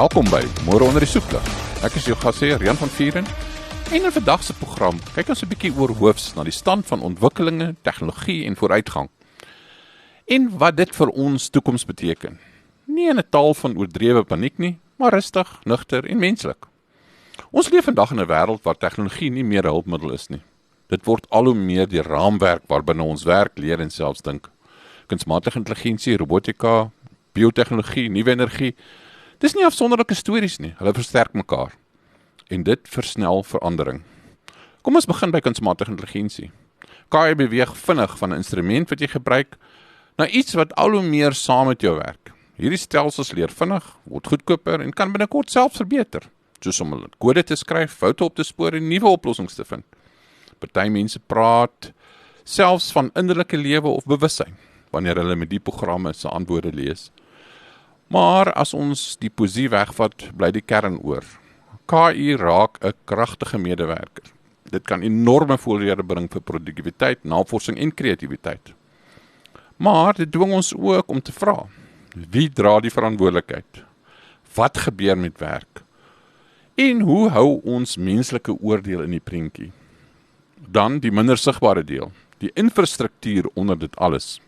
Welkom by Môre onder die soeklig. Ek is jou gasheer, Jan van Vieren. En in vandag se program kyk ons 'n bietjie oor hoofs na die stand van ontwikkelinge, tegnologie en vooruitgang. En wat dit vir ons toekoms beteken. Nie in 'n taal van oordrewe paniek nie, maar rustig, nugter en menslik. Ons leef vandag in 'n wêreld waar tegnologie nie meer 'n hulpmiddel is nie. Dit word al hoe meer die raamwerk waarbinne ons werk, leer en selfs dink. Kunsmatige intelligensie, robotika, biotechnologie, nuwe energie. Dis nie afsonderlike stories nie, hulle versterk mekaar. En dit versnel verandering. Kom ons begin by kunsmatige intelligensie. KI beweeg vinnig van 'n instrument wat jy gebruik, na iets wat al hoe meer saam met jou werk. Hierdie stelsels leer vinnig, word goedkoper en kan binnekort self verbeter, soos om kode te skryf, foute op te spoor en nuwe oplossings te vind. Party mense praat selfs van innerlike lewe of bewussyn, wanneer hulle met die programme se antwoorde lees. Maar as ons die poesie wegvat, bly die kern oor. KI raak 'n kragtige medewerker. Dit kan enorme voordele bring vir produktiwiteit, navorsing en kreatiwiteit. Maar dit dwing ons ook om te vra, wie dra die verantwoordelikheid? Wat gebeur met werk? En hoe hou ons menslike oordeel in die prentjie? Dan die minder sigbare deel, die infrastruktuur onder dit alles.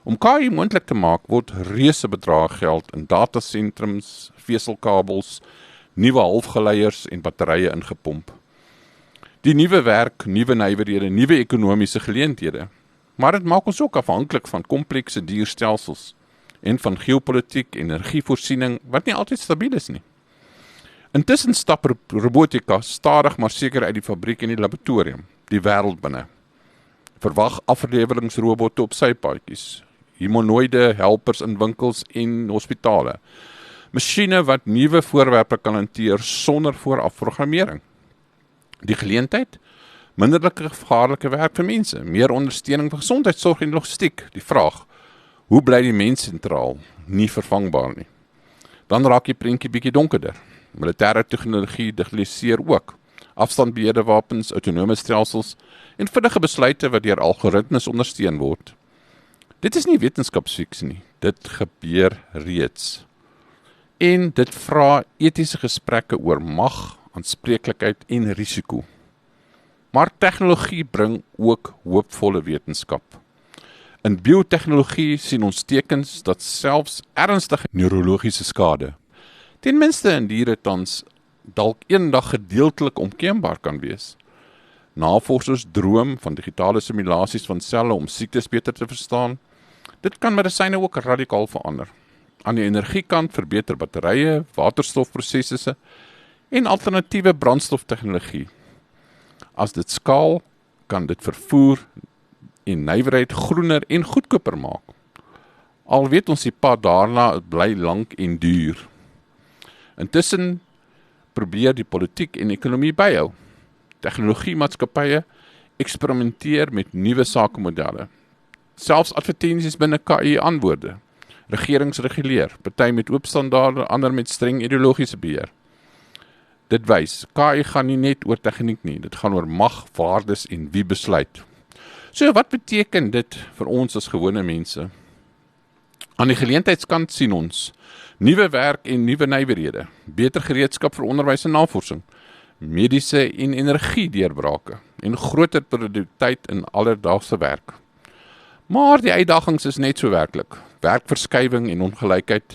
Om KI moontlik te maak, word reuse bedrae geld in datasentrums, veselkabels, nuwe halfgeleiers en batterye ingepomp. Die nuwe werk, nuwe nywerhede, nuwe ekonomiese geleenthede. Maar dit maak ons ook afhanklik van komplekse dierstelsels en van geopolitiek, energievoorsiening, wat nie altyd stabiel is nie. Intussen stap robotika stadig maar seker uit die fabriek en die laboratorium, die wêreld binne. Verwag afleweringsrobotte op sypaadjies, humanoïde helpers in winkels en hospitale, masjiene wat nuwe voorwerpe kan hanteer sonder vooraf programmering. Die geleentheid, minderlike gevaarlike werk vir mense, meer ondersteuning vir gesondheidsorg en logistiek. Die vraag, hoe bly die mens sentraal, nie vervangbaar nie. Dan raak die prentjie bietjie donkerder. Militêre tegnologie digitaliseer ook. Afstandbeheerde wapens, autonome stelsels en vinnige besluite wat deur algoritmes ondersteun word. Dit is nie wetenskapsfiksie nie, dit gebeur reeds. En dit vra etiese gesprekke oor mag, aanspreeklikheid en risiko. Maar tegnologie bring ook hoopvolle wetenskap. In biotechnologie sien ons tekens dat selfs ernstige neurologiese skade, ten minste in diere tans, dalk eendag gedeeltelik omkeerbaar kan wees. Navorsers droom van digitale simulasies van selle om siektes beter te verstaan. Dit kan medisyne ook radikaal verander. Aan die energiekant verbeter batterye, waterstofprosesse en alternatiewe brandstoftegnologie. As dit skaal, kan dit vervoer en nywerheid groener en goedkoper maak. Al weet ons die pad daarna bly lank en duur. Intussen probeer die politiek en ekonomie byhou. Tegnologiemaatskappye eksperimenteer met nuwe sakemodelle. Selfs advertensies binne KI antwoorde. Regerings reguleer, party met oop standaarde, ander met streng ideologiese beheer. Dit wys, KI gaan nie net oor tegniek nie, dit gaan oor mag, waardes en wie besluit. So wat beteken dit vir ons as gewone mense? Aan die geleentheidskant sien ons nuwe werk en nuwe nywerhede, beter gereedskap vir onderwys en navorsing, mediese en energie deurbrake en groter produktiwiteit in alledaagse werk. Maar die uitdagings is net so werklik. Werkverskywing en ongelykheid,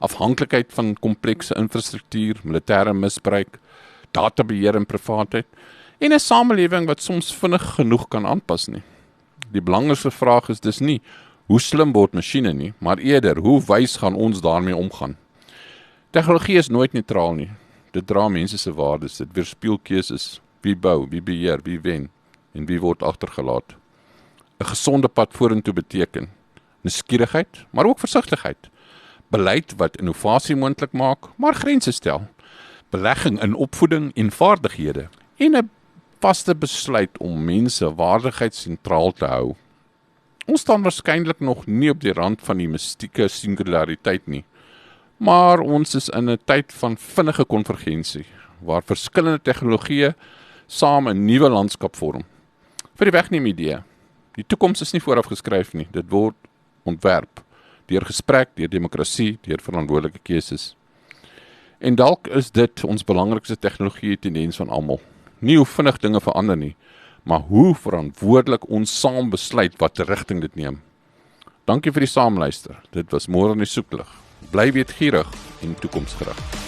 afhanklikheid van komplekse infrastruktuur, militêre misbruik, databeheer en privaatheid, en 'n samelewing wat soms vinnig genoeg kan aanpas nie. Die belangrikste vraag is dus nie, hoe slim word masjiene nie, maar eerder, hoe wys gaan ons daarmee omgaan? Tegnologie is nooit neutraal nie. Dit dra mense se waardes, dit weerspieël keuses, wie bou, wie beheer, wie wen, en wie word agtergelaat. 'n Gesonde pad vorentoe beteken nuuskierigheid, maar ook versigtigheid. Beleid wat innovasie moontlik maak, maar grense stel. Belegging in opvoeding en vaardighede. En 'n vaste besluit om mense waardigheid sentraal te hou. Ons staan waarskynlik nog nie op die rand van die mystieke singulariteit nie. Maar ons is in 'n tyd van vinnige konvergensie, waar verskillende tegnologieë saam 'n nuwe landskap vorm. Vir die wegneem idee. Die toekoms is nie vooraf geskryf nie, dit word ontwerp, deur gesprek, deur demokrasie, deur verantwoordelike keuses. En dalk is dit ons belangrikste tegnologie tendens van almal. Nie hoe vinnig dinge verander nie, maar hoe verantwoordelik ons saam besluit wat rigting dit neem. Dankie vir die saamluister. Dit was Môre in die Soeklig. Bly weetgierig en toekomsgerig.